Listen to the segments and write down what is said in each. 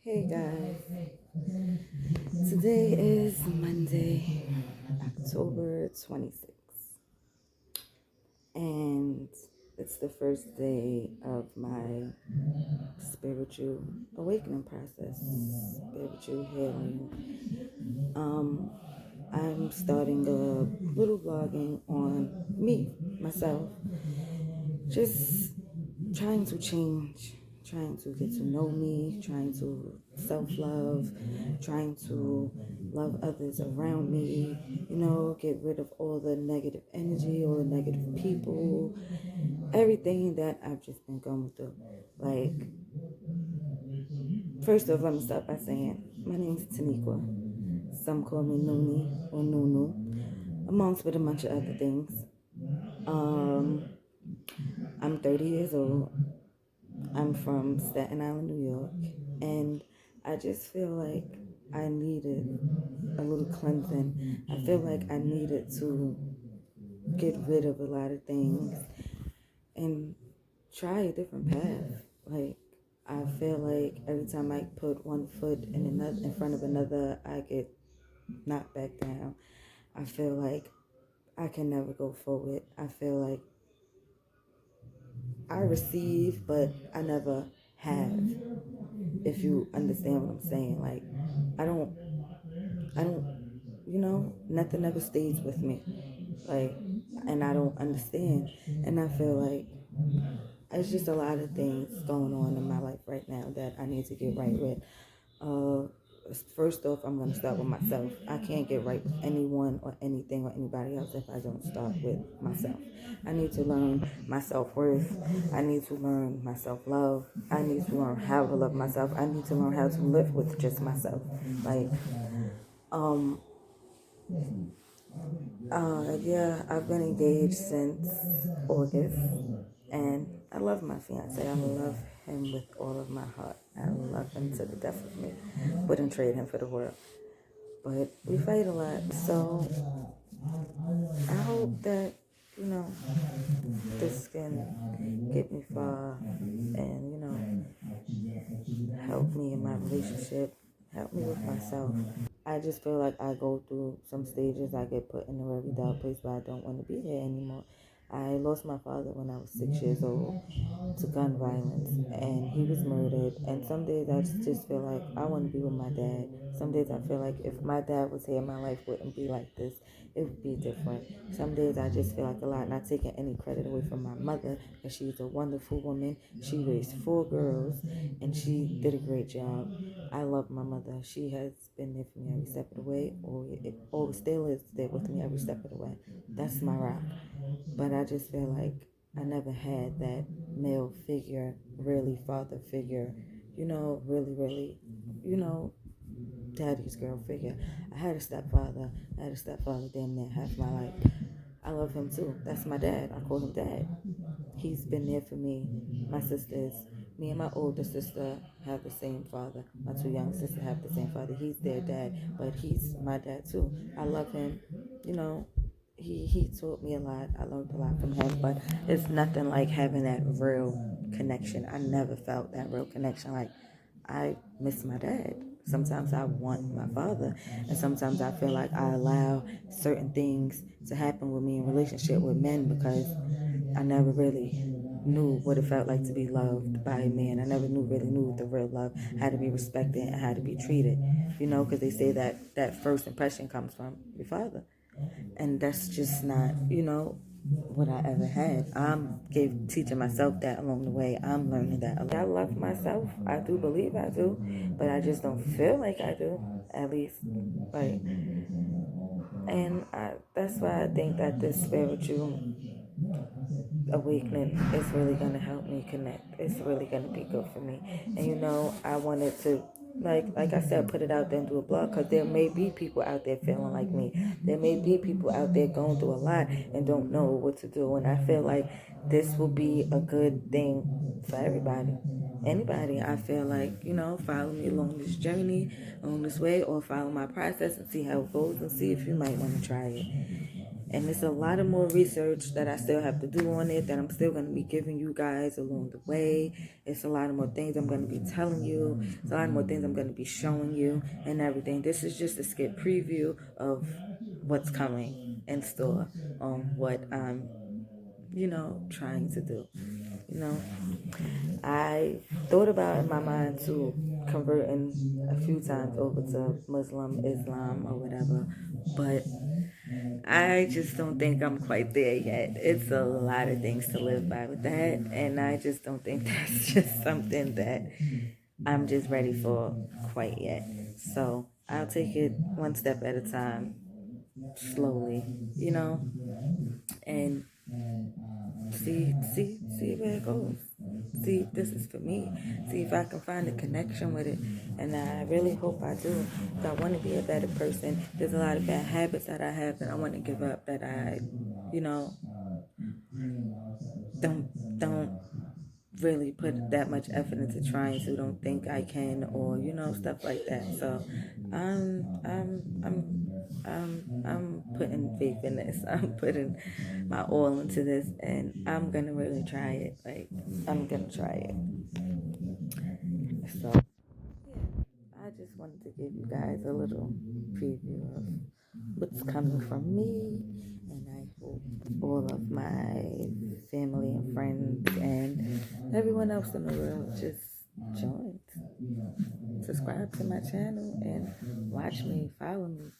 Hey guys, today is Monday, October 26th, and it's the first day of my spiritual awakening process, spiritual healing. I'm starting a little blogging on me, myself, just trying to change, trying to get to know me, trying to self-love, trying to love others around me, get rid of all the negative energy, all the negative people, everything that I've just been going through. Like, first off, let me start by saying my name is Taniqua. Some call me Nuni or Nunu, amongst with a bunch of other things. Um, I'm 30 years old. I'm from Staten Island, New York, and I just feel like I needed a little cleansing. I feel like I needed to get rid of a lot of things and try a different path. Like, I feel like every time I put one foot in front of another, I get knocked back down. I feel like I can never go forward. I feel like I receive, but I never have. If you understand what I'm saying, like I don't, nothing ever stays with me, like, and I don't understand, and I feel like it's just a lot of things going on in my life right now that I need to get right with. Uh, First off, I'm going to start with myself. I can't get right with anyone or anything or anybody else if I don't start with myself. I need to learn my self-worth. I need to learn my self-love. I need to learn how to love myself. I need to learn how to live with just myself. Like, um, yeah, I've been engaged since August, and I love my fiance. I love him with all of my heart. I love him to the death of me. Wouldn't trade him for the world. But we fight a lot, so I hope that, you know, this can get me far and, help me in my relationship, help me with myself. I just feel like I go through some stages. I get put in a very dark place where I don't want to be here anymore. I lost my father when I was 6 years old to gun violence, and he was murdered. And some days I just feel like I want to be with my dad. Some days I feel like if my dad was here, my life wouldn't be like this. It would be different. Some days I just feel like a lot, not taking any credit away from my mother, because she's a wonderful woman. She raised 4 girls, and she did a great job. I love my mother. She has been there for me every step of the way, or still is there with me every step of the way. That's my rock. But I just feel like I never had that male figure, really father figure, really, really, you know, daddy's girl figure. I had a stepfather. I had a stepfather damn near half my life. I love him too. That's my dad. I call him dad. He's been there for me. My sisters, me and my older sister have the same father. My two young sisters have the same father. He's their dad, but he's my dad too. I love him. You know, he taught me a lot. I learned a lot from him, but it's nothing like having that real connection. I never felt that real connection. Like, I miss my dad. Sometimes I want my father, and sometimes I feel like I allow certain things to happen with me in relationship with men because I never really knew what it felt like to be loved by a man. I never really knew the real love, how to be respected and how to be treated, because they say that that first impression comes from your father. And that's just not, what I ever had. I'm teaching myself that along the way. I'm learning that. I love myself. I do believe I do, but I just don't feel like I do, at least. Like, and that's why I think that this spiritual awakening is really going to help me connect. It's really going to be good for me. And I wanted to, like I said, put it out there and do a blog, because there may be people out there feeling like me. There may be people out there going through a lot and don't know what to do. And I feel like this will be a good thing for everybody. Anybody, I feel like, follow me along this journey, along this way, or follow my process and see how it goes and see if you might want to try it. And there's a lot of more research that I still have to do on it that I'm still going to be giving you guys along the way. It's a lot of more things I'm going to be telling you. It's a lot more things I'm going to be showing you and everything. This is just a skit preview of what's coming in store on what I'm, trying to do. I thought about in my mind to converting a few times over to Muslim, Islam, or whatever, but I just don't think I'm quite there yet. It's a lot of things to live by with that, and I just don't think that's just something that I'm just ready for quite yet. So I'll take it one step at a time, slowly, and see where it goes. See if this is for me. See if I can find a connection with it. And I really hope I do. I want to be a better person. There's a lot of bad habits that I have that I want to give up, that I, don't really put that much effort into trying to, don't think I can, or stuff like that. So I'm putting faith in this. I'm putting my all into this, and I'm gonna really try it. Like, I'm gonna try it. So yeah, I just wanted to give you guys a little preview of what's coming from me, and I hope all of my family and friends and everyone else in the world just join, subscribe to my channel, and watch me, follow me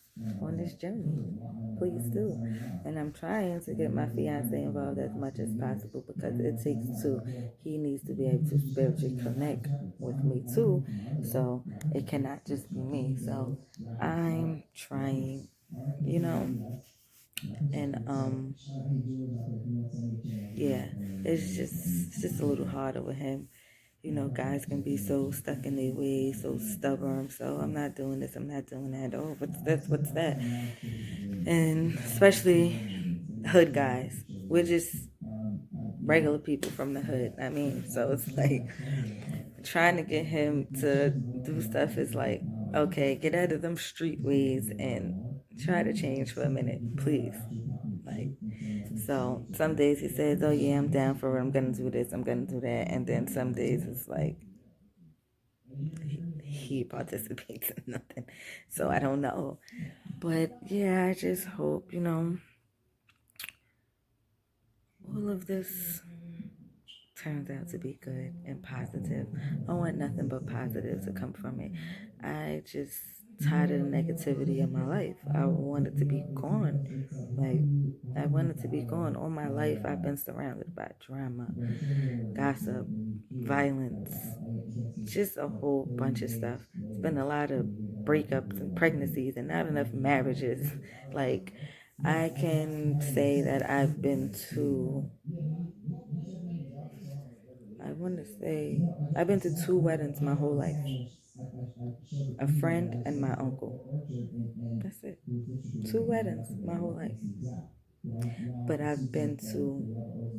on this journey. Please do. And I'm trying to get my fiance involved as much as possible, because it takes two. He needs to be able to spiritually connect with me too, so it cannot just be me. So I'm trying, and yeah, it's just a little harder with him. Guys can be so stuck in their ways, so stubborn. So I'm not doing this, I'm not doing that. Oh, what's this? What's that? And especially hood guys. We're just regular people from the hood. I mean, so it's like trying to get him to do stuff is like, okay, get out of them street ways and try to change for a minute, please. Like, so some days he says, oh yeah, I'm down for it, I'm gonna do this, I'm gonna do that. And then some days it's like he participates in nothing. So I don't know. But yeah, I just hope, all of this turns out to be good and positive. I want nothing but positive to come from it. I just tired of the negativity in my life. I want it to be gone. Like, I want it to be gone. All my life I've been surrounded by drama, gossip, violence, just a whole bunch of stuff. It's been a lot of breakups and pregnancies and not enough marriages. Like, I can say that I've been to, I want to say, I've been to 2 weddings my whole life. A friend and my uncle. That's it. 2 weddings my whole life. But I've been to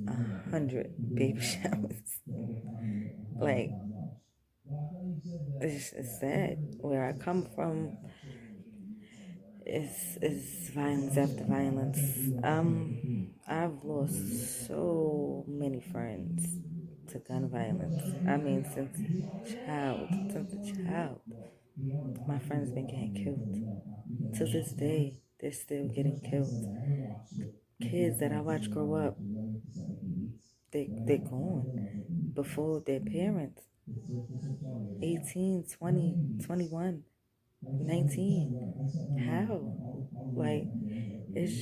100 baby showers. Like, it's sad. Where I come from is violence after violence. I've lost so many friends to gun violence. I mean, since a child, my friends been getting killed. To this day, they're still getting killed. Kids that I watch grow up, they're gone before their parents. 18, 20, 21, 19. How? Like, it's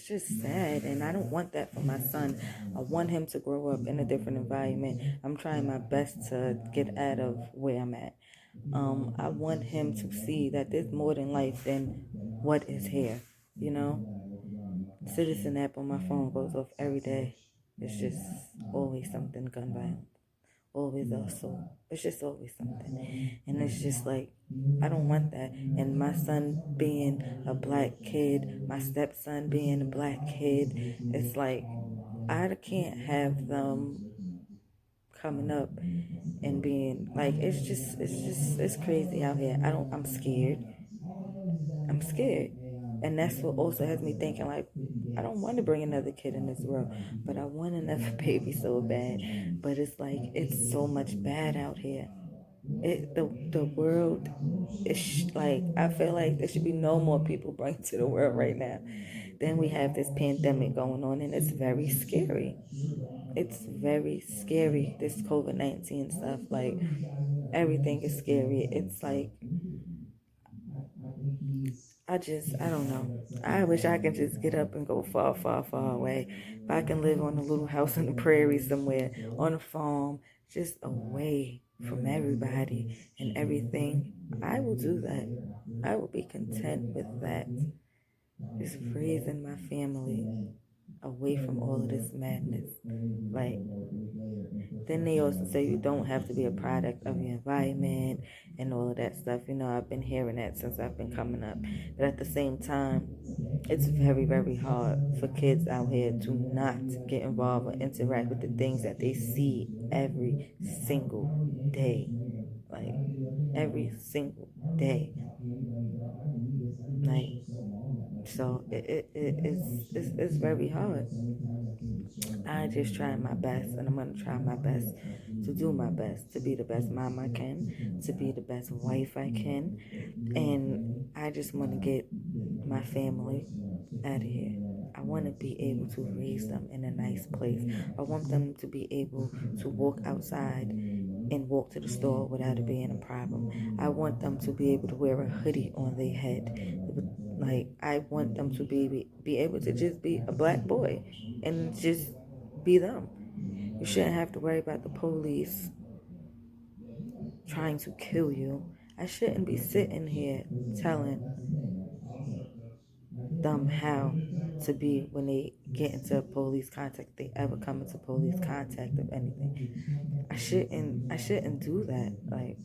just sad, and I don't want that for my son. I want him to grow up in a different environment. I'm trying my best to get out of where I'm at. I want him to see that there's more than life than what is here, Citizen app on my phone goes off every day. It's just always something gun violence. Always also. It's just always something. And it's just like, I don't want that. And my son being a black kid, my stepson being a black kid, it's like, I can't have them coming up and being like, it's crazy out here. I'm scared. I'm scared. And that's what also has me thinking, like, I don't want to bring another kid in this world, but I want another baby so bad. But it's like, it's so much bad out here. The world is like, I feel like there should be no more people brought to the world right now. Then we have this pandemic going on, and it's very scary. It's very scary, this COVID-19 stuff. Like, everything is scary. It's like, I don't know. I wish I could just get up and go far, far, far away. If I can live on a little house in the prairie somewhere, on a farm, just away from everybody and everything, I will do that. I will be content with that. Just raising my family away from all of this madness. Like, then they also say you don't have to be a product of your environment and all of that stuff. I've been hearing that since I've been coming up. But at the same time, it's very, very hard for kids out here to not get involved or interact with the things that they see every single day. Like, every single day. Like, so it's very hard. I just try my best, and I'm going to try my best to do my best, to be the best mom I can, to be the best wife I can, and I just want to get my family out of here. I want to be able to raise them in a nice place. I want them to be able to walk outside and walk to the store without it being a problem. I want them to be able to wear a hoodie on their head. Like, I want them to be able to just be a black boy and just be them. You shouldn't have to worry about the police trying to kill you. I shouldn't be sitting here telling them how to be when they get into police contact, if they ever come into police contact of anything. I shouldn't do that. Like,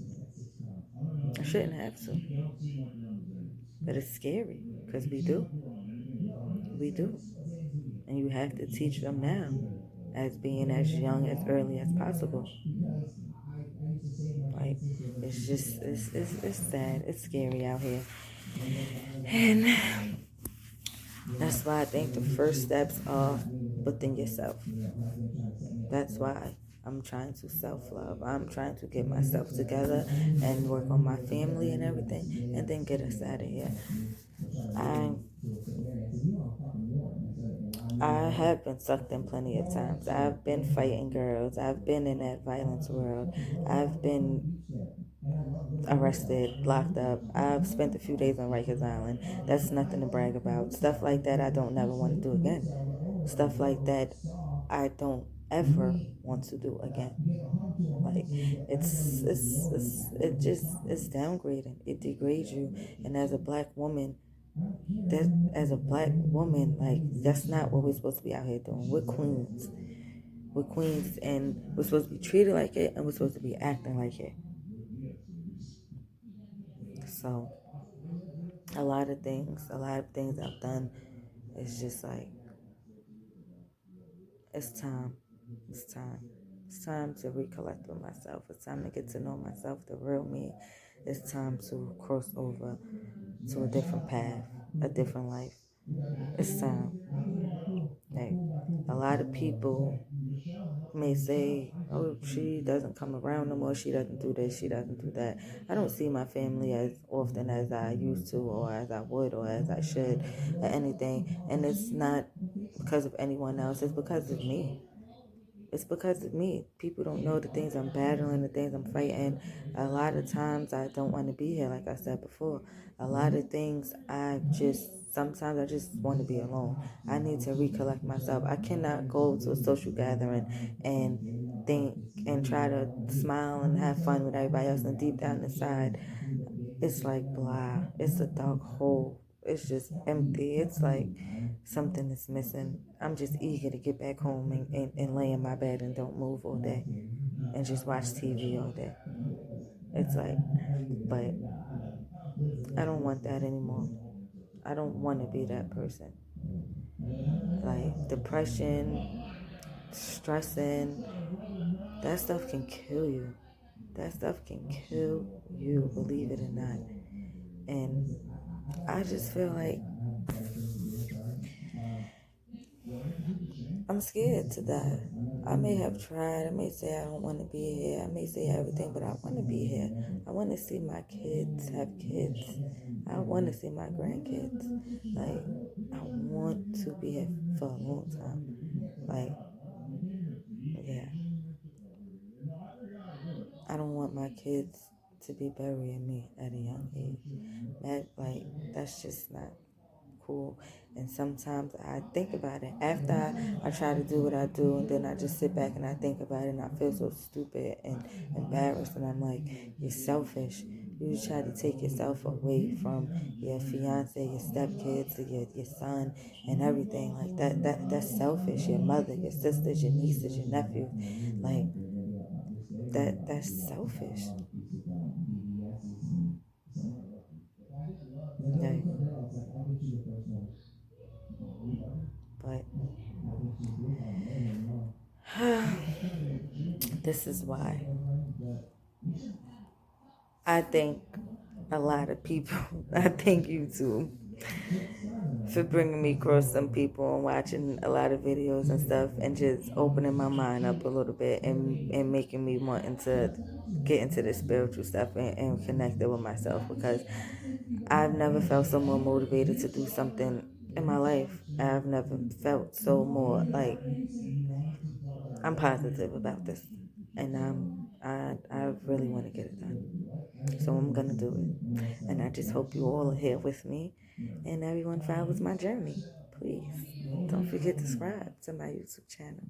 I shouldn't have to. But it's scary because we do. We do. And you have to teach them now as being as young as early as possible. Like, it's just it's sad. It's scary out here. And that's why I think the first steps are within yourself. That's why I'm trying to self-love. I'm trying to get myself together and work on my family and everything, and then get us out of here. I have been sucked in plenty of times. I've been fighting girls. I've been in that violence world. I've been arrested, locked up. I've spent a few days on Rikers Island. That's nothing to brag about. Stuff like that I don't never want to do again. Stuff like that I don't ever want to do again. Like, it's downgrading. It degrades you. And as a black woman, like, that's not what we're supposed to be out here doing. We're queens. We're queens, and we're supposed to be treated like it, and we're supposed to be acting like it. So, a lot of things I've done is just like, it's time. It's time. It's time to recollect with myself. It's time to get to know myself, the real me. It's time to cross over to a different path, a different life. It's time. Like, a lot of people may say, oh, she doesn't come around no more, she doesn't do this, she doesn't do that. I don't see my family as often as I used to, or as I would, or as I should, or anything. And it's not because of anyone else, it's because of me. It's because of me. People don't know the things I'm battling, the things I'm fighting. A lot of times I don't want to be here, like I said before. A lot of things sometimes I just want to be alone. I need to recollect myself. I cannot go to a social gathering and think and try to smile and have fun with everybody else, and deep down inside, it's like blah. It's a dark hole. It's just empty. It's like something is missing. I'm just eager to get back home and lay in my bed and don't move all day and just watch TV all day. It's like, but I don't want that anymore. I don't want to be that person. Like, depression, stressing, that stuff can kill you. That stuff can kill you, believe it or not. And I just feel like I'm scared to die. I may have tried. I may say I don't want to be here. I may say everything, but I want to be here. I want to see my kids have kids. I want to see my grandkids. Like, I want to be here for a long time. Like, yeah. I don't want my kids to be burying me at a young age. That's just not cool. And sometimes I think about it after I try to do what I do, and then I just sit back and I think about it, and I feel so stupid and embarrassed, and I'm like, you're selfish. You try to take yourself away from your fiance, your stepkids, your son, and everything like that. That's selfish. Your mother, your sisters, your nieces, your nephews, like that's selfish. Like, but this is why I think a lot of people, I thank you too for bringing me across some people and watching a lot of videos and stuff and just opening my mind up a little bit and making me wanting to get into the spiritual stuff and connect it with myself, because I've never felt so more motivated to do something in my life. I've never felt so more like I'm positive about this, and I really want to get it done. So I'm gonna do it, and I just hope you all are here with me, and everyone follows my journey. Please don't forget to subscribe to my YouTube channel.